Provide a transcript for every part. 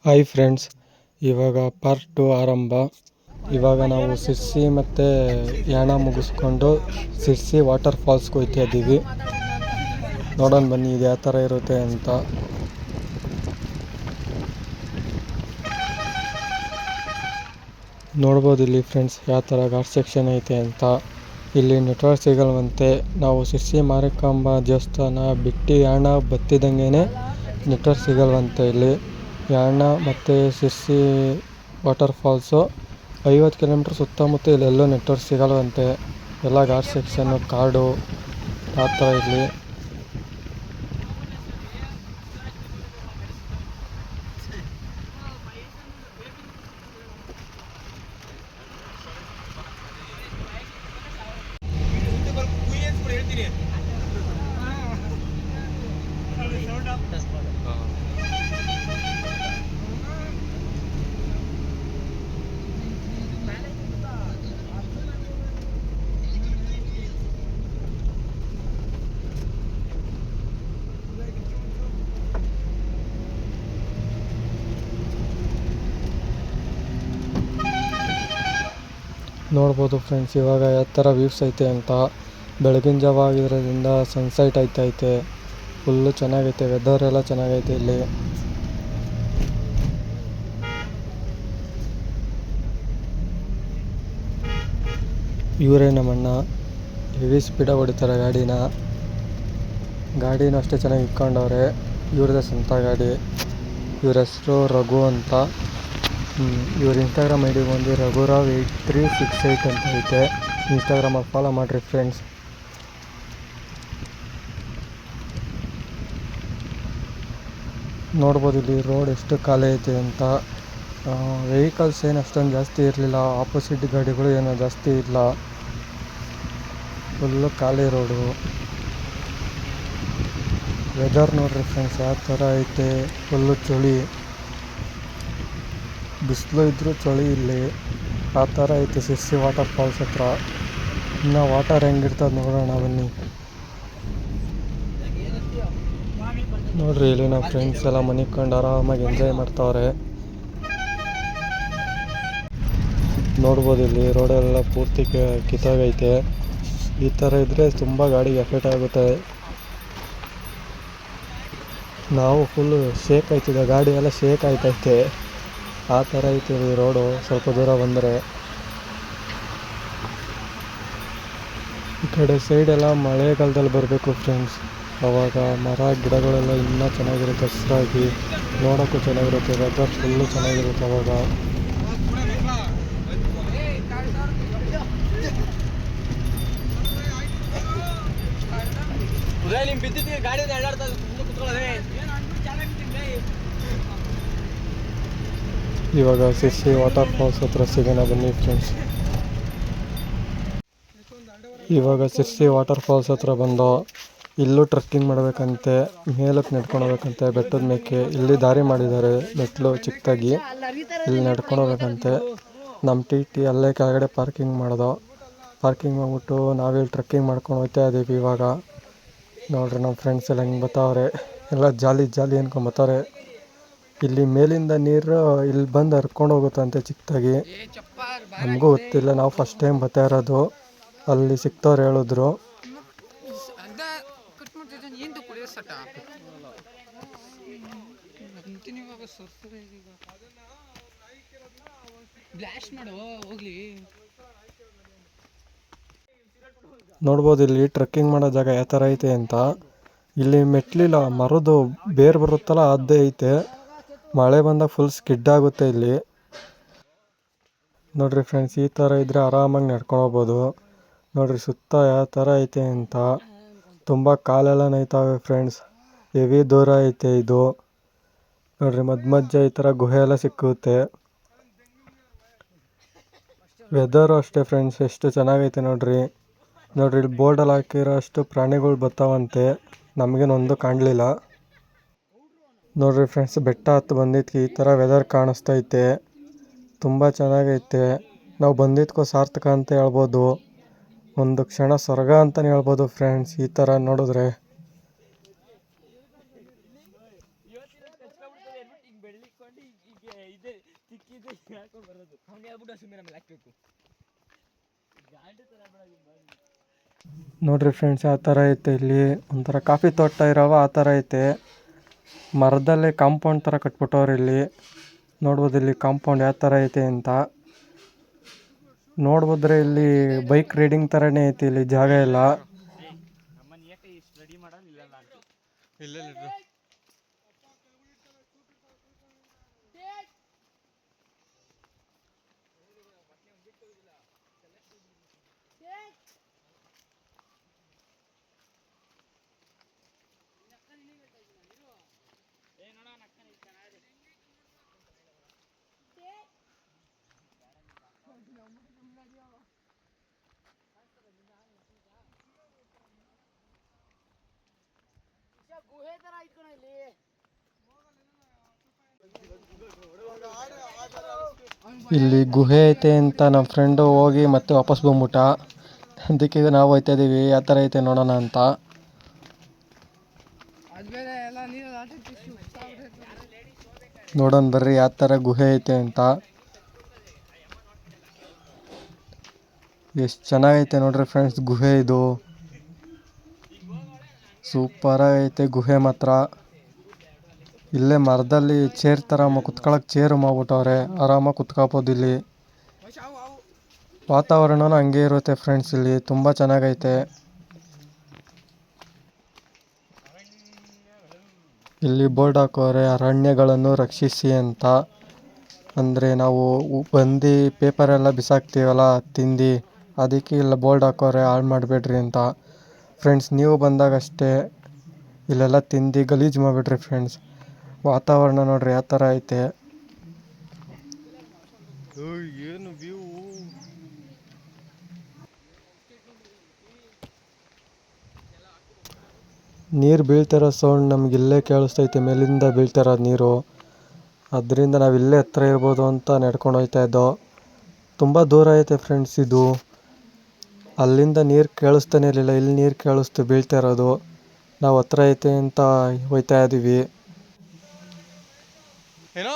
Hi friends, ಇವಾಗ part 2 ಆರಂಭ. ಇವಾಗ ನಾವು ಸಿರ್ಸಿ ಮತ್ತು ಯಾಣ ಮುಗಿಸ್ಕೊಂಡು ಸಿರ್ಸಿ ವಾಟರ್ ಫಾಲ್ಸ್ಗೆ ಹೋಗ್ತಾ ಇದ್ದೀವಿ. ನೋಡೋಣ ಬನ್ನಿ ಇದು ಯಾವ ಥರ ಇರುತ್ತೆ ಅಂತ. ನೋಡ್ಬೋದು ಇಲ್ಲಿ ಫ್ರೆಂಡ್ಸ್ ಯಾವ ಥರ ಘಾಟ್ ಸೆಕ್ಷನ್ ಐತೆ ಅಂತ. ಇಲ್ಲಿ ನೆಟ್ವರ್ಕ್ ಸಿಗಲ್ವಂತೆ. ನಾವು ಸಿರ್ಸಿ ಮಾರಿಕಾಂಬಾ ದೇವಸ್ಥಾನ ಬಿಟ್ಟು ಯಾಣ ಬತ್ತಿದಂಗೆ ನೆಟ್ವರ್ಕ್ ಸಿಗಲ್ವಂತೆ. ಇಲ್ಲಿ ಯಾಣ ಮತ್ತು ಸಿರ್ಸಿ ವಾಟರ್ ಫಾಲ್ಸು 50 ಕಿಲೋಮೀಟ್ರ್ ಸುತ್ತಮುತ್ತ ಇಲ್ಲೆಲ್ಲೂ ನೆಟ್ವರ್ಕ್ ಸಿಗಲ್ವಂತೆ. ಎಲ್ಲ ಘಾಟ್ ಸೆಕ್ಷನ್ನು, ಕಾಡು ಆ ಥರ ಇಲ್ಲಿ. ನೋಡ್ಬೋದು ಫ್ರೆಂಡ್ಸ್ ಇವಾಗ ಯಾವ ಥರ ವ್ಯೂಸ್ ಐತೆ ಅಂತ. ಬೆಳಗಿನ ಜಾವ ಆಗಿರೋದ್ರಿಂದ ಸನ್ಸೆಟ್ ಐತೆ. ಫುಲ್ಲು ಚೆನ್ನಾಗೈತೆ, ವೆದರ್ ಎಲ್ಲ ಚೆನ್ನಾಗೈತೆ ಇಲ್ಲಿ. ಇವರೇ ನಮ್ಮಣ್ಣ, ಹೆವಿ ಸ್ಪೀಡಾಗಿ ಹೊಡಿತಾರೆ ಗಾಡಿನೂ ಅಷ್ಟೇ ಚೆನ್ನಾಗಿ ಇಟ್ಕೊಂಡವ್ರೆ. ಇವ್ರದ್ದೇ ಸ್ವಂತ ಗಾಡಿ. ಇವ್ರ ಹೆಸರು ರಘು ಅಂತ. ಇವ್ರ ಇನ್ಸ್ಟಾಗ್ರಾಮ್ ಐ ಡಿ ಬಂದು ರಘುರಾವ್8368 ಅಂತ ಐತೆ. ಇನ್ಸ್ಟಾಗ್ರಾಮಲ್ಲಿ ಫಾಲೋ ಮಾಡಿರಿ ಫ್ರೆಂಡ್ಸ್. ನೋಡ್ಬೋದು ಇಲ್ಲಿ ರೋಡ್ ಎಷ್ಟು ಖಾಲಿ ಐತೆ ಅಂತ. ವೆಹಿಕಲ್ಸ್ ಏನು ಅಷ್ಟೊಂದು ಜಾಸ್ತಿ ಇರಲಿಲ್ಲ. ಆಪೋಸಿಟ್ ಗಾಡಿಗಳು ಏನೋ ಜಾಸ್ತಿ ಇಲ್ಲ. ಫುಲ್ಲು ಖಾಲಿ ರೋಡು. ವೆದರ್ ನೋಡ್ರಿ ಫ್ರೆಂಡ್ಸ್ ಯಾವ ಥರ ಐತೆ. ಫುಲ್ಲು ಚಳಿ, ಬಿಸಿಲು ಇದ್ದರೂ ಚಳಿ ಇಲ್ಲಿ. ಆ ಥರ ಐತೆ ಸಿರ್ಸಿ ವಾಟರ್ ಫಾಲ್ಸ್ ಹತ್ರ. ಇನ್ನು ವಾಟರ್ ಹೆಂಗಿರ್ತದೆ ನೋಡೋಣ ಬನ್ನಿ. ನೋಡ್ರಿ ಇಲ್ಲಿ ನಾವು ಫ್ರೆಂಡ್ಸ್ ಎಲ್ಲ ಮನಿಕೊಂಡು ಆರಾಮಾಗಿ ಎಂಜಾಯ್ ಮಾಡ್ತಾವ್ರೆ. ನೋಡ್ಬೋದು ಇಲ್ಲಿ ರೋಡೆಲ್ಲ ಪೂರ್ತಿ ಕಿತ್ತಾಗೈತೆ. ಈ ಥರ ಇದ್ದರೆ ತುಂಬ ಗಾಡಿಗೆ ಎಫೆಕ್ಟ್ ಆಗುತ್ತೆ. ನಾವು ಫುಲ್ಲು ಶೇಕ್ ಆಯ್ತಿದೆ, ಗಾಡಿ ಎಲ್ಲ ಶೇಕ್ ಆಯ್ತೈತೆ. ಆ ಥರ ಐತೆ ಈ ರೋಡು. ಸ್ವಲ್ಪ ದೂರ ಬಂದರೆ ಈ ಕಡೆ ಸೈಡೆಲ್ಲ ಮಳೆಗಾಲದಲ್ಲಿ ಬರಬೇಕು ಫ್ರೆಂಡ್ಸ್. ಆವಾಗ ಮರ ಗಿಡಗಳೆಲ್ಲ ಇನ್ನೂ ಚೆನ್ನಾಗಿರುತ್ತೆ, ಹಸಿರಾಗಿ ನೋಡೋಕ್ಕೂ ಚೆನ್ನಾಗಿರುತ್ತೆ. ವೆದರ್ ಫುಲ್ಲು ಚೆನ್ನಾಗಿರುತ್ತೆ ಅವಾಗ. ಇವಾಗ ಸಿರ್ಸಿ ವಾಟರ್ ಫಾಲ್ಸ್ ಹತ್ರ ಸಿಗೋಣ ಬನ್ನಿ ಫ್ರೆಂಡ್ಸ್. ಇವಾಗ ಸಿರ್ಸಿ ವಾಟರ್ ಫಾಲ್ಸ್ ಹತ್ರ ಬಂದು ಇಲ್ಲೂ ಟ್ರೆಕ್ಕಿಂಗ್ ಮಾಡಬೇಕಂತೆ. ಮೇಲಕ್ಕೆ ನಡ್ಕೊಂಡು ಹೋಗ್ಬೇಕಂತೆ ಬೆಟ್ಟದ ಮೇಕೆ. ಇಲ್ಲಿ ದಾರಿ ಮಾಡಿದ್ದಾರೆ, ಮೆಟ್ಲು ಚಿಕ್ಕದಾಗಿ. ಇಲ್ಲಿ ನಡ್ಕೊಂಡು ಹೋಗ್ಬೇಕಂತೆ. ನಮ್ಮ ಟಿ ಅಲ್ಲೇ ಕೆಳಗಡೆ ಪಾರ್ಕಿಂಗ್ ಮಾಡಿಬಿಟ್ಟು ನಾವಿಲ್ಲಿ ಟ್ರೆಕ್ಕಿಂಗ್ ಮಾಡ್ಕೊಂಡು ಹೋಗ್ತಾ ಇದ್ದೀವಿ ಇವಾಗ. ನೋಡ್ರಿ ನಮ್ಮ ಫ್ರೆಂಡ್ಸ್ ಎಲ್ಲ ಹೆಂಗೆ ಬರ್ತಾವ್ರೆ, ಎಲ್ಲ ಜಾಲಿ ಅನ್ಕೊಂಬತ್ತಾರೆ. ಇಲ್ಲಿ ಮೇಲಿಂದ ನೀರು ಇಲ್ಲಿ ಬಂದು ಹರ್ಕೊಂಡು ಹೋಗುತ್ತಂತೆ ಚಿಕ್ಕದಾಗಿ. ನಮಗೂ ಗೊತ್ತಿಲ್ಲ, ನಾವು ಫಸ್ಟ್ ಟೈಮ್ ಬರ್ತಾ ಇರೋದು. ಅಲ್ಲಿ ಸಿಕ್ತವ್ರು ಹೇಳಿದ್ರು. ನೋಡ್ಬೋದು ಇಲ್ಲಿ ಟ್ರೆಕ್ಕಿಂಗ್ ಮಾಡೋ ಜಾಗ ಯಾವ ಥರ ಐತೆ ಅಂತ. ಇಲ್ಲಿ ಮೆಟ್ಲಿಲ್ಲ, ಮರದ್ದು ಬೇರು ಬರುತ್ತಲ್ಲ ಅದೇ ಐತೆ. ಮಳೆ ಬಂದಾಗ ಫುಲ್ ಸ್ಕಿಡ್ ಆಗುತ್ತೆ ಇಲ್ಲಿ. ನೋಡ್ರಿ ಫ್ರೆಂಡ್ಸ್ ಈ ಥರ ಇದ್ದರೆ ಆರಾಮಾಗಿ ನಡ್ಕೊಂಡು ಹೋಗ್ಬೋದು. ನೋಡ್ರಿ ಸುತ್ತ ಯಾವ ಥರ ಐತೆ ಅಂತ. ತುಂಬ ಕಾಲೆಲ್ಲ ನೋಯ್ತಾವೆ ಫ್ರೆಂಡ್ಸ್, ಹೆವಿ ದೂರ ಐತೆ ಇದು. ನೋಡ್ರಿ ಮಧ್ಯ ಈ ಥರ ಗುಹೆ ಎಲ್ಲ ಸಿಕ್ಕುತ್ತೆ. ವೆದರು ಅಷ್ಟೇ ಫ್ರೆಂಡ್ಸ್ ಎಷ್ಟು ಚೆನ್ನಾಗೈತೆ ನೋಡ್ರಿ. ಇಲ್ಲಿ ಬೋರ್ಡಲ್ಲಿ ಹಾಕಿರೋ ಅಷ್ಟು ಪ್ರಾಣಿಗಳು ಬರ್ತಾವಂತೆ. ನಮಗೇನೊಂದು ಕಾಣಲಿಲ್ಲ. ನೋಡ್ರಿ ಫ್ರೆಂಡ್ಸ್ ಬೆಟ್ಟ ಹತ್ತು ಬಂದಿದ್ದಕ್ಕೆ ಈ ಥರ ವೆದರ್ ಕಾಣಿಸ್ತೈತೆ. ತುಂಬ ಚೆನ್ನಾಗೈತೆ. ನಾವು ಬಂದಿದ್ದಕ್ಕೂ ಸಾರ್ಥಕ ಅಂತ ಹೇಳ್ಬೋದು. ಒಂದು ಕ್ಷಣ ಸ್ವರ್ಗ ಅಂತಲೇ ಹೇಳ್ಬೋದು ಫ್ರೆಂಡ್ಸ್ ಈ ಥರ ನೋಡಿದ್ರೆ. ನೋಡ್ರಿ ಫ್ರೆಂಡ್ಸ್ ಯಾವ ಥರ ಐತೆ ಇಲ್ಲಿ ಒಂಥರ ಕಾಫಿ ತೋಟ ಇರೋವ ಆ ಥರ ಐತೆ. ಮರದಲ್ಲೇ ಕಾಂಪೌಂಡ್ ಥರ ಕಟ್ಬಿಟ್ಟವ್ರು ಇಲ್ಲಿ. ನೋಡ್ಬೋದು ಇಲ್ಲಿ ಕಾಂಪೌಂಡ್ ಯಾವ ಥರ ಐತೆ ಅಂತ. ನೋಡ್ಬೋದ್ರೆ ಇಲ್ಲಿ ಬೈಕ್ ರೈಡಿಂಗ್ ಥರನೇ ಐತಿ ಇಲ್ಲಿ ಜಾಗ ಎಲ್ಲ. ಇಲ್ಲಿ ಗುಹೆ ಐತೆ ಅಂತ ನಮ್ಮ ಫ್ರೆಂಡು ಹೋಗಿ ಮತ್ತೆ ವಾಪಸ್ ಬಂದ್ಬಿಟ್ಟ. ಅದಕ್ಕೆ ನಾವು ಹೋಯ್ತಾ ಇದೀವಿ ಯಾವ ಥರ ಐತೆ ನೋಡೋಣ ಅಂತ. ನೋಡೋಣ ಬರ್ರಿ ಯಾವ ಥರ ಗುಹೆ ಐತೆ ಅಂತ. ಎಷ್ಟು ಚೆನ್ನಾಗೈತೆ ನೋಡ್ರಿ ಫ್ರೆಂಡ್ಸ್ ಗುಹೆ ಇದು. ಸೂಪರ್ ಐತೆ ಗುಹೆ ಮಾತ್ರ. ಇಲ್ಲೇ ಮರದಲ್ಲಿ ಚೇರ್ ಥರ ಕುತ್ಕೊಳಕ್ಕೆ ಚೇರು ಮಾಡ್ಬಿಟ್ಟವ್ರೆ. ಆರಾಮಾಗಿ ಕುತ್ಕೋಬೋದು ಇಲ್ಲಿ. ವಾತಾವರಣನೂ ಹಂಗೆ ಇರುತ್ತೆ ಫ್ರೆಂಡ್ಸ್ ಇಲ್ಲಿ ತುಂಬ ಚೆನ್ನಾಗೈತೆ. ಇಲ್ಲಿ ಬೋರ್ಡ್ ಹಾಕೋರೆ ಅರಣ್ಯಗಳನ್ನು ರಕ್ಷಿಸಿ ಅಂತ. ಅಂದರೆ ನಾವು ಬಂದು ಪೇಪರೆಲ್ಲ ಬಿಸಾಕ್ತೀವಲ್ಲ ತಿಂದು, ಅದಕ್ಕೆ ಇಲ್ಲ ಬೋರ್ಡ್ ಹಾಕೋರೆ ಹಾಳು ಮಾಡಬೇಡ್ರಿ ಅಂತ. ಫ್ರೆಂಡ್ಸ್ ನೀವು ಬಂದಾಗಷ್ಟೇ ಇಲ್ಲೆಲ್ಲ ತಿಂದು ಗಲೀಜು ಮಾಡಿಬಿಡ್ರಿ ಫ್ರೆಂಡ್ಸ್. ವಾತಾವರಣ ನೋಡ್ರಿ ಯಾವ ಥರ ಐತೆ. ಏನು ವ್ಯೂ. ನೀರು ಬೀಳ್ತಿರೋ ಸೌಂಡ್ ನಮ್ಗೆ ಇಲ್ಲೇ ಕೇಳಿಸ್ತೈತೆ. ಮೇಲಿಂದ ಬೀಳ್ತಿರೋ ನೀರು. ಅದರಿಂದ ನಾವು ಇಲ್ಲೇ ಹತ್ರ ಇರ್ಬೋದು ಅಂತ ನಡ್ಕೊಂಡು ಹೋಗ್ತಾ ಇದ್ದೋ. ತುಂಬ ದೂರ ಐತೆ ಫ್ರೆಂಡ್ಸ್ ಇದು. ಅಲ್ಲಿಂದ ನೀರು ಕೇಳಿಸ್ತಾನೆ ಇರಲಿಲ್ಲ. ಇಲ್ಲಿ ನೀರು ಕೇಳಿಸ್ತು ಬೀಳ್ತಾ ಇರೋದು. ನಾವು ಹತ್ರ ಐತೆ ಅಂತ ಹೋಗ್ತಾ ಇದ್ದೀವಿ. ಏನೋ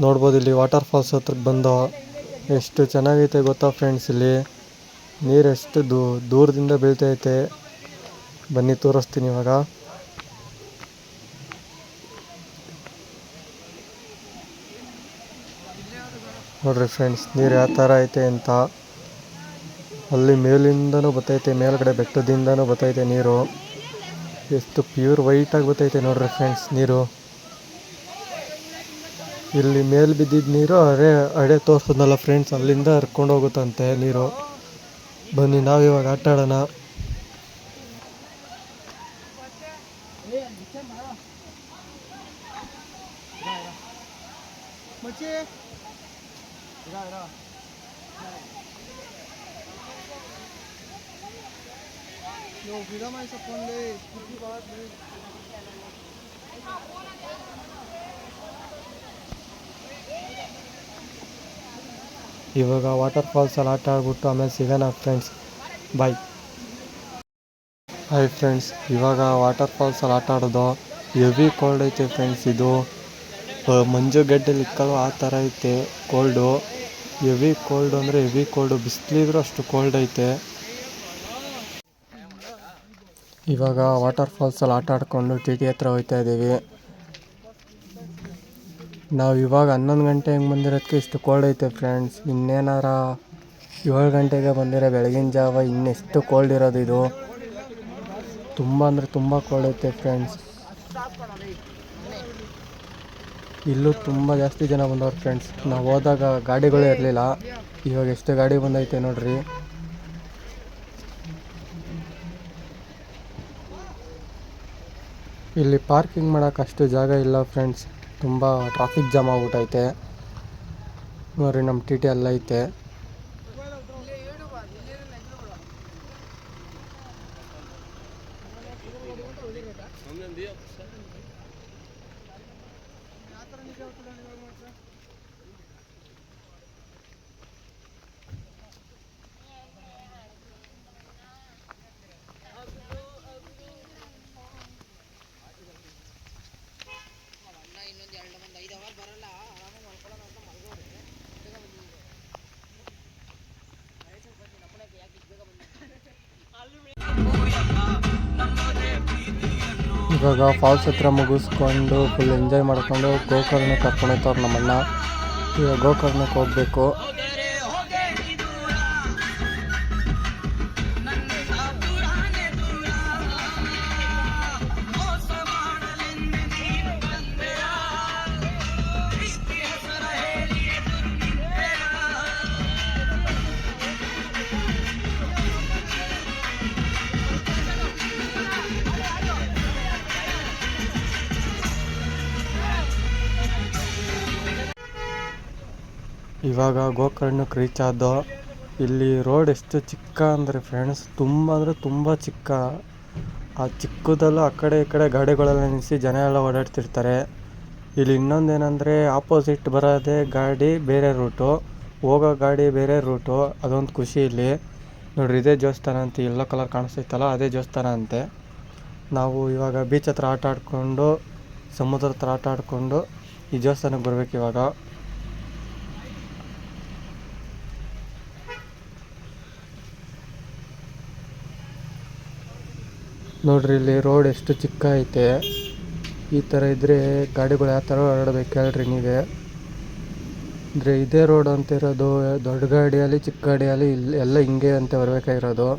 ನೋಡ್ಬೋದು ಇಲ್ಲಿ ವಾಟರ್ ಫಾಲ್ಸ್ ಹತ್ರಕ್ಕೆ ಬಂದು ಎಷ್ಟು ಚೆನ್ನಾಗೈತೆ ಗೊತ್ತಾ ಫ್ರೆಂಡ್ಸ್. ಇಲ್ಲಿ ನೀರು ಎಷ್ಟು ದೂರದಿಂದ ಬೀಳ್ತೈತೆ. ಬನ್ನಿ ತೋರಿಸ್ತೀನಿ ಇವಾಗ. ನೋಡ್ರಿ ಫ್ರೆಂಡ್ಸ್ ನೀರು ಯಾವ ಥರ ಐತೆ ಅಂತ. ಅಲ್ಲಿ ಮೇಲಿಂದನೂ ಬರ್ತೈತೆ, ಮೇಲ್ಗಡೆ ಬೆಟ್ಟದಿಂದನೂ ಬರ್ತೈತೆ ನೀರು. ಎಷ್ಟು ಪ್ಯೂರ್ ವೈಟಾಗಿ ಬರ್ತೈತೆ ನೋಡ್ರಿ ಫ್ರೆಂಡ್ಸ್ ನೀರು. ಇಲ್ಲಿ ಮೇಲೆ ಬಿದ್ದಿದ್ದ ನೀರು ಅಡೆ ತೋರಿಸೋದಲ್ಲ ಫ್ರೆಂಡ್ಸ್, ಅಲ್ಲಿಂದ ಹರ್ಕೊಂಡು ಹೋಗುತ್ತಂತೆ ನೀರು. ಬನ್ನಿ ನಾವಿವಾಗ ಆಟ ಆಡೋಣ. ಇವಾಗ ವಾಟರ್ ಫಾಲ್ಸಲ್ಲಿ ಆಟ ಆಡ್ಬಿಟ್ಟು ಆಮೇಲೆ ಸಿಗೋಣ ಫ್ರೆಂಡ್ಸ್. ಬಾಯ್. ಹಾಯ್ ಫ್ರೆಂಡ್ಸ್, ಇವಾಗ ವಾಟರ್ ಫಾಲ್ಸಲ್ಲಿ ಆಟ ಆಡೋದು. ಹೆವಿ ಕೋಲ್ಡ್ ಐತೆ ಫ್ರೆಂಡ್ಸ್ ಇದು. ಮಂಜುಗಡ್ಡೆಲಿ ಇಕ್ಕಲ್ವ ಆ ಥರ ಐತೆ ಕೋಲ್ಡು. ಹೆವಿ ಕೋಲ್ಡು ಅಂದರೆ ಹೆವಿ ಕೋಲ್ಡು. ಬಿಸಿಲಿದ್ರು ಅಷ್ಟು ಕೋಲ್ಡ್ ಐತೆ. ಇವಾಗ ವಾಟರ್ ಫಾಲ್ಸಲ್ಲಿ ಆಟ ಆಡಿಕೊಂಡು ಟಿ ಟಿ ಹತ್ರ ಹೋಗ್ತಾ ಇದ್ದೀವಿ. ನಾವು ಇವಾಗ 11 ಗಂಟೆ ಹೆಂಗೆ ಬಂದಿರೋದಕ್ಕೆ ಇಷ್ಟು ಕೋಲ್ಡ್ ಐತೆ ಫ್ರೆಂಡ್ಸ್. ಇನ್ನೇನಾರ 7 ಗಂಟೆಗೆ ಬಂದಿರೋ ಬೆಳಗಿನ ಜಾವ ಇನ್ನೆಷ್ಟು ಕೋಲ್ಡ್ ಇರೋದು ಇದು. ತುಂಬ ಅಂದರೆ ತುಂಬ ಕೋಲ್ಡ್ ಐತೆ ಫ್ರೆಂಡ್ಸ್. ಇಲ್ಲೂ ತುಂಬ ಜಾಸ್ತಿ ಜನ ಬಂದವ್ರು ಫ್ರೆಂಡ್ಸ್. ನಾವು ಹೋದಾಗ ಗಾಡಿಗಳೇ ಇರಲಿಲ್ಲ. ಇವಾಗ ಎಷ್ಟು ಗಾಡಿ ಬಂದೈತೆ ನೋಡ್ರಿ. ಇಲ್ಲಿ ಪಾರ್ಕಿಂಗ್ ಮಾಡೋಕೆ ಅಷ್ಟು ಜಾಗ ಇಲ್ಲ ಫ್ರೆಂಡ್ಸ್. ತುಂಬ ಟ್ರಾಫಿಕ್ ಜಾಮ್ ಆಗ್ಬಿಟ್ಟೈತೆ ನೋಡ್ರಿ. ನಮ್ಮ ಟಿ ಟಿ ಅಲ್ಲೈತೆ. ಇವಾಗ ಫಾಲ್ಸ್ ಹತ್ರ ಮುಗಿಸ್ಕೊಂಡು ಫುಲ್ ಎಂಜಾಯ್ ಮಾಡಿಕೊಂಡು ಗೋಕರ್ಣಕ್ಕೆ ಕರ್ಕೊಂಡು ಹೋಗ್ತವ್ರು ನಮ್ಮಣ್ಣ. ಇವಾಗ ಗೋಕರ್ಣಕ್ಕೆ ಹೋಗಬೇಕು. ಇವಾಗ ಗೋಕರ್ಣಕ್ಕೆ ರೀಚ್ ಆದೋ. ಇಲ್ಲಿ ರೋಡ್ ಎಷ್ಟು ಚಿಕ್ಕ ಅಂದರೆ ಫ್ರೆಂಡ್ಸ್, ತುಂಬ ಅಂದರೆ ತುಂಬ ಚಿಕ್ಕ. ಆ ಚಿಕ್ಕದಲ್ಲೂ ಆ ಕಡೆ ಈ ಕಡೆ ಗಾಡಿಗಳೆಲ್ಲ ನಿಲ್ಲಿಸಿ ಜನ ಎಲ್ಲ ಓಡಾಡ್ತಿರ್ತಾರೆ. ಇಲ್ಲಿ ಇನ್ನೊಂದೇನೆಂದರೆ ಆಪೋಸಿಟ್ ಬರೋದೇ ಗಾಡಿ ಬೇರೆ ರೂಟು, ಹೋಗೋ ಗಾಡಿ ಬೇರೆ ರೂಟು. ಅದೊಂದು ಖುಷಿ ಇಲ್ಲಿ. ನೋಡ್ರಿ, ಇದೇ ದೇವಸ್ಥಾನ ಅಂತ ಎಲ್ಲೋ ಕಲರ್ ಕಾಣಿಸ್ತೈತಲ್ಲ, ಅದೇ ದೇವಸ್ಥಾನ ಅಂತೆ. ನಾವು ಇವಾಗ ಬೀಚ್ ಹತ್ರ ಆಟ ಆಡಿಕೊಂಡು, ಸಮುದ್ರ ಹತ್ರ ಆಟ ಆಡಿಕೊಂಡು ಈ ದೇವಸ್ಥಾನಕ್ಕೆ ಬರ್ಬೇಕು ಇವಾಗ. ನೋಡ್ರಿ, ಇಲ್ಲಿ ರೋಡ್ ಎಷ್ಟು ಚಿಕ್ಕ ಐತೆ. ಈ ಥರ ಇದ್ದರೆ ಗಾಡಿಗಳು ಯಾವ ಥರ ಓಡಾಡ್ಬೇಕು ಹೇಳ್ರಿ ನೀವೇ. ಅಂದರೆ ಇದೇ ರೋಡ್ ಅಂತ ಇರೋದು. ದೊಡ್ಡ ಗಾಡಿಯಲ್ಲಿ ಚಿಕ್ಕ ಗಾಡಿಯಲ್ಲಿ ಇಲ್ಲಿ ಎಲ್ಲ ಹಿಂಗೆ ಅಂತ ಬರಬೇಕಾಗಿರೋದು.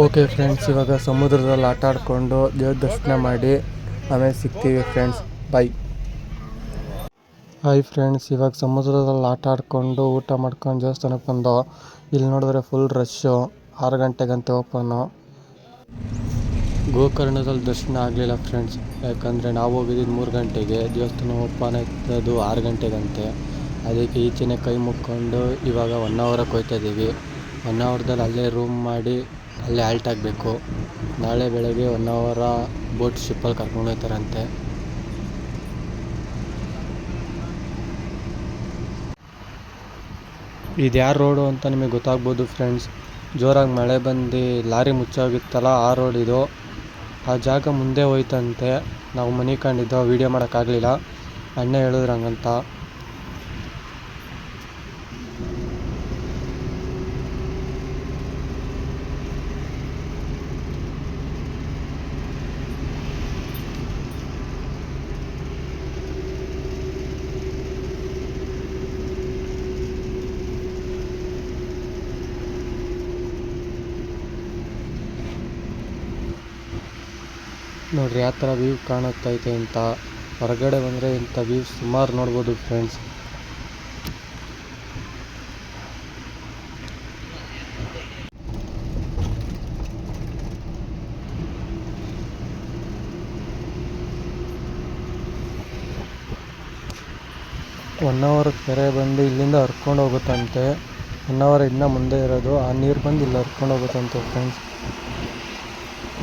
ಓಕೆ ಫ್ರೆಂಡ್ಸ್, ಇವಾಗ ಸಮುದ್ರದಲ್ಲಿ ಆಟ ಆಡಿಕೊಂಡು ದೇವ್ರ ದರ್ಶನ ಮಾಡಿ ಆಮೇಲೆ ಸಿಗ್ತೀವಿ ಫ್ರೆಂಡ್ಸ್. ಬಾಯ್. ಹಾಯ್ ಫ್ರೆಂಡ್ಸ್, ಇವಾಗ ಸಮುದ್ರದಲ್ಲಿ ಆಟ ಆಡಿಕೊಂಡು ಊಟ ಮಾಡ್ಕೊಂಡು ದೇವಸ್ಥಾನಕ್ಕೆ ಬಂದೋ. ಇಲ್ಲಿ ನೋಡಿದ್ರೆ ಫುಲ್ ರಶ್ಶು. 6 ಗಂಟೆಗಂತೆ ಓಪನ್ನು. ಗೋಕರ್ಣದಲ್ಲಿ ದರ್ಶನ ಆಗಲಿಲ್ಲ ಫ್ರೆಂಡ್ಸ್, ಯಾಕಂದರೆ ನಾವು ಹೋಗಿದ್ದು 3 ಗಂಟೆಗೆ. ದೇವಸ್ಥಾನ ಓಪನ್ ಆಯ್ತದು 6 ಗಂಟೆಗಂತೆ. ಅದಕ್ಕೆ ಈಚೆನೇ ಕೈ ಮುಕ್ಕೊಂಡು ಇವಾಗ 1 ಅವರ್ಗೆ ಹೋಗ್ತಾ ಇದ್ದೀವಿ. 1 ಅವರ್ದಲ್ಲಿ ಅಲ್ಲೇ ರೂಮ್ ಮಾಡಿ ಅಲ್ಲೇ ಆಲ್ಟ್ ಆಗಬೇಕು. ನಾಳೆ ಬೆಳಗ್ಗೆ 1 ಅವರ ಬೋಟ್ ಶಿಪ್ಪಲ್ಲಿ ಕರ್ಕೊಂಡು ಹೋಗ್ತಾರಂತೆ. ಇದು ಯಾರು ರೋಡು ಅಂತ ನಿಮಗೆ ಗೊತ್ತಾಗ್ಬೋದು ಫ್ರೆಂಡ್ಸ್. ಜೋರಾಗಿ ಮಳೆ ಬಂದು ಲಾರಿ ಮುಚ್ಚೋಗಿತ್ತಲ್ಲ, ಆ ರೋಡ್ ಇದು. ಆ ಜಾಗ ಮುಂದೆ ಹೋಯ್ತಂತೆ. ನಾವು ಮನೆ ಕಂಡಿದ್ದೋ, ವೀಡಿಯೋ ಮಾಡೋಕ್ಕಾಗಲಿಲ್ಲ. ಅಣ್ಣ ಹೇಳಿದ್ರು ಹಂಗಂತ. ನೋಡ್ರಿ ಯಾವ ಥರ ವ್ಯೂ ಕಾಣುತ್ತೈತೆ ಅಂತ. ಹೊರಗಡೆ ಬಂದರೆ ಇಂಥ ವ್ಯೂ ಸುಮಾರು ನೋಡ್ಬೋದು ಫ್ರೆಂಡ್ಸ್. ಒನ್ ಅವರ್ ಕೆರೆ ಬಂದು ಇಲ್ಲಿಂದ ಹರ್ಕೊಂಡು ಹೋಗುತ್ತಂತೆ. 1 ಅವರ್ ಇನ್ನೂ ಮುಂದೆ ಇರೋದು. ಆ ನೀರು ಬಂದು ಇಲ್ಲಿ ಹರ್ಕೊಂಡು ಹೋಗುತ್ತಂತೆ ಫ್ರೆಂಡ್ಸ್.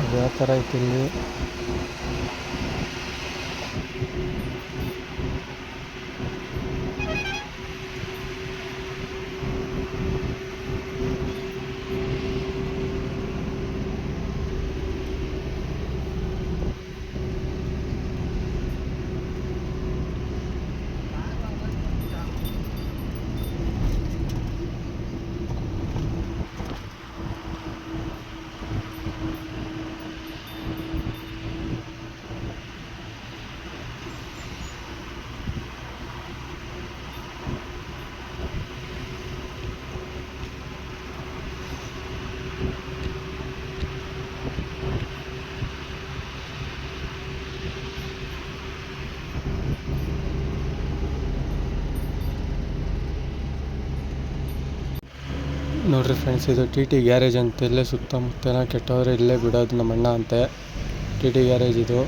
ಅದು ಯಾವ ಥರ ಐತೆ ಇಲ್ಲಿ. ನೋಡ್ರಿ ಫ್ರೆಂಡ್ಸ್, ಇದು ಟಿ ಟಿ ಗ್ಯಾರೇಜ್ ಅಂತ. ಇಲ್ಲೇ ಸುತ್ತಮುತ್ತ ಕೆಟ್ಟವ್ರೆ ಇಲ್ಲೇ ಬಿಡೋದು ನಮ್ಮ ಅಣ್ಣ ಅಂತೆ. ಟಿ ಟಿ ಗ್ಯಾರೇಜ್ ಇದು.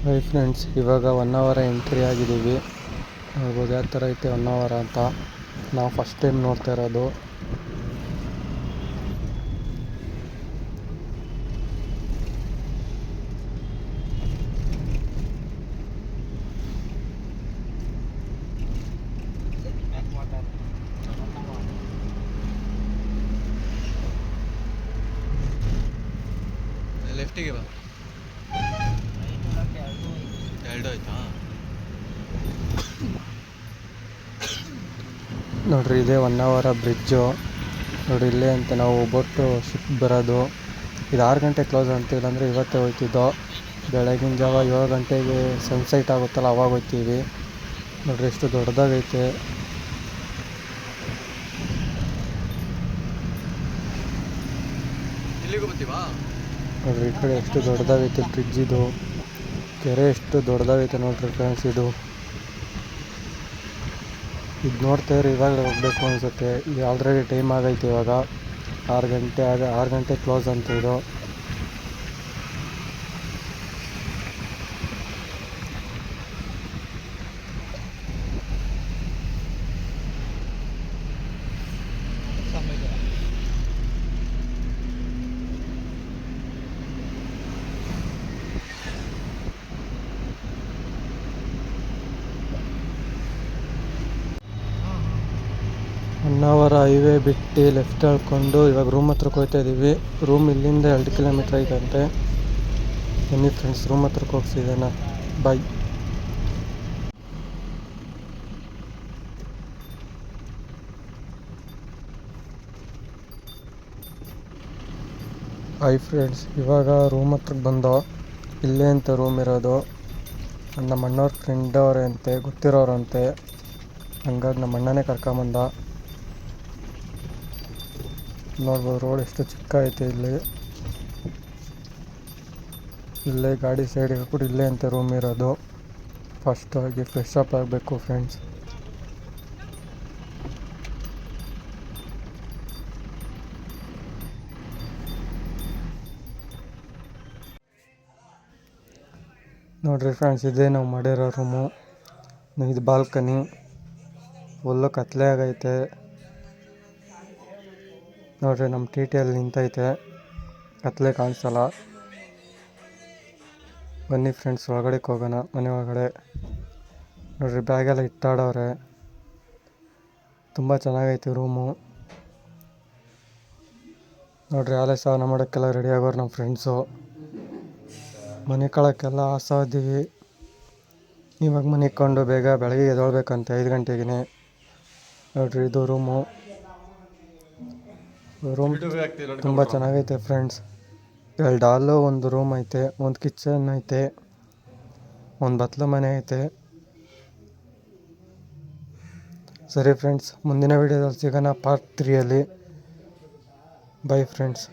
ಹೈ ಫ್ರೆಂಡ್ಸ್, ಇವಾಗ 1 ಅವರ್ ಎಂಟ್ರಿ ಆಗಿದ್ದೀವಿ. ನೋಡ್ಬೋದು ಯಾವ ಥರ ಐತೆ 1 ಅವರ್ ಅಂತ. ನಾವು ಫಸ್ಟ್ ಟೈಮ್ ನೋಡ್ತಾ ಇರೋದು. ಲೆಫ್ಟಿಗೆ ಬಾ. 2 ಆಯ್ತಾ? ನೋಡ್ರಿ, ಇದೇ 1 ಅವರ ಬ್ರಿಡ್ಜು. ನೋಡ್ರಿ, ಇಲ್ಲೇ ಅಂತ ನಾವು ಬೋಟು ಶಿಪ್ ಬರೋದು. ಇದು 6 ಗಂಟೆ ಕ್ಲೋಸ್ ಅಂತ, ಇಲ್ಲಾಂದರೆ ಇವತ್ತೇ ಹೋಗ್ತಿದ್ದೋ. ಬೆಳಗಿನ ಜಾವ 7 ಗಂಟೆಗೆ ಸನ್ಸೆಟ್ ಆಗುತ್ತಲ್ಲ, ಅವಾಗ ಹೋಗ್ತೀವಿ. ನೋಡ್ರಿ ಎಷ್ಟು ದೊಡ್ಡದಾಗೈತೆ. ಇಲ್ಲಿಗೂ ಬರ್ತೀವಾ? ನೋಡ್ರಿ ಈ ಕಡೆ ಎಷ್ಟು ದೊಡ್ಡದಾಗೈತೆ ಬ್ರಿಡ್ಜ್. ಇದು ಕೆರೆ ಎಷ್ಟು ದೊಡ್ಡದಾಗೈತೆ ನೋಡ್ರಿ ಫ್ರೆಂಡ್ಸ್. ಇದು ನೋಡ್ತಾ ಇದ್ರೆ ಇವಾಗಲೇ ಹೋಗ್ಬೇಕು ಅನಿಸುತ್ತೆ. ಈಗ ಆಲ್ರೆಡಿ ಟೈಮ್ ಆಗೈತೆ. ಇವಾಗ 6 ಗಂಟೆ ಕ್ಲೋಸ್ ಅಂತ ಇದು. ಹೊನ್ನಾವರ ಹೈವೇ ಬಿಟ್ಟು ಲೆಫ್ಟ್ ಹೇಳ್ಕೊಂಡು ಇವಾಗ ರೂಮ್ ಹತ್ರಕ್ಕೆ ಹೋಗ್ತಾ ಇದ್ದೀವಿ. ರೂಮ್ ಇಲ್ಲಿಂದ 2 ಕಿಲೋಮೀಟ್ರ್ ಐತಂತೆ. ಬನ್ನಿ ಫ್ರೆಂಡ್ಸ್, ರೂಮ್ ಹತ್ರಕ್ಕೆ ಹೋಗ್ಸಿದ್ದೇನೆ. ಬಾಯ್. ಹಾಯ್ ಫ್ರೆಂಡ್ಸ್, ಇವಾಗ ರೂಮ್ ಹತ್ರಕ್ಕೆ ಬಂದೋ. ಇಲ್ಲೇ ಅಂತ ರೂಮ್ ಇರೋದು. ನಮ್ಮ ಅಣ್ಣವ್ರ ಫ್ರೆಂಡ್ ಅವರೇ ಅಂತೆ, ಗೊತ್ತಿರೋರಂತೆ. ಹಂಗಾಗಿ ನಮ್ಮ ಅಣ್ಣನೇ ಕರ್ಕೊಂಬಂದ. ನೋಡ್ಬೋದು ರೋಡ್ ಎಷ್ಟು ಚಿಕ್ಕ ಐತೆ. ಇಲ್ಲೇ ಗಾಡಿ ಸೈಡಿಗೆ ಕೂಡ ಇಲ್ಲೇ ಅಂತ ರೂಮ್ ಇರೋದು. ಫಸ್ಟ್ ಆಗಿ ಫ್ರೆಶ್ ಅಪ್ ಆಗಬೇಕು ಫ್ರೆಂಡ್ಸ್. ನೋಡ್ರಿ ಫ್ರೆಂಡ್ಸ್, ಇದೇ ನಾವು ಮಾಡಿರೋ ರೂಮು. ಇದು ಬಾಲ್ಕನಿ. ಫುಲ್ಲು ಕತ್ಲೆ ಆಗೈತೆ. ನೋಡ್ರಿ, ನಮ್ಮ ಟಿ ಟಿಯಲ್ಲಿ ನಿಂತೈತೆ. ಕತ್ಲೆ ಕಾಣಿಸಲ್ಲ. ಬನ್ನಿ ಫ್ರೆಂಡ್ಸ್, ಒಳಗಡೆಗೆ ಹೋಗೋಣ. ಮನೆ ಒಳಗಡೆ ನೋಡ್ರಿ, ಬ್ಯಾಗೆಲ್ಲ ಇಟ್ಟಾಡವ್ರೆ. ತುಂಬ ಚೆನ್ನಾಗೈತೆ ರೂಮು. ನೋಡ್ರಿ, ಆಲೇ ಸ್ನಾನ ಮಾಡೋಕ್ಕೆಲ್ಲ ರೆಡಿ ಆಗೋರು ನಮ್ಮ ಫ್ರೆಂಡ್ಸು. ಮನೆ ಕಳಕ್ಕೆಲ್ಲ ಆಸೋದ್ದೀವಿ. ಇವಾಗ ಮನೆ ಕೊಂಡು ಬೇಗ ಬೆಳಗ್ಗೆ ಎದ್ದೇಳ್ಬೇಕಂತೆ 5 ಗಂಟೆಗೆ. ನೋಡ್ರಿ, ಇದು ರೂಮ್ ತುಂಬ ಚೆನ್ನಾಗೈತೆ ಫ್ರೆಂಡ್ಸ್. 2 ಹಾಲು, 1 ರೂಮ್ ಐತೆ, 1 ಕಿಚನ್ ಐತೆ, 1 ಬತ್ಲು ಮನೆ ಐತೆ. ಸರಿ ಫ್ರೆಂಡ್ಸ್, ಮುಂದಿನ ವೀಡಿಯೋದಲ್ಲಿ ಸಿಗೋಣ ಪಾರ್ಟ್ 3ಯಲ್ಲಿ. By friends.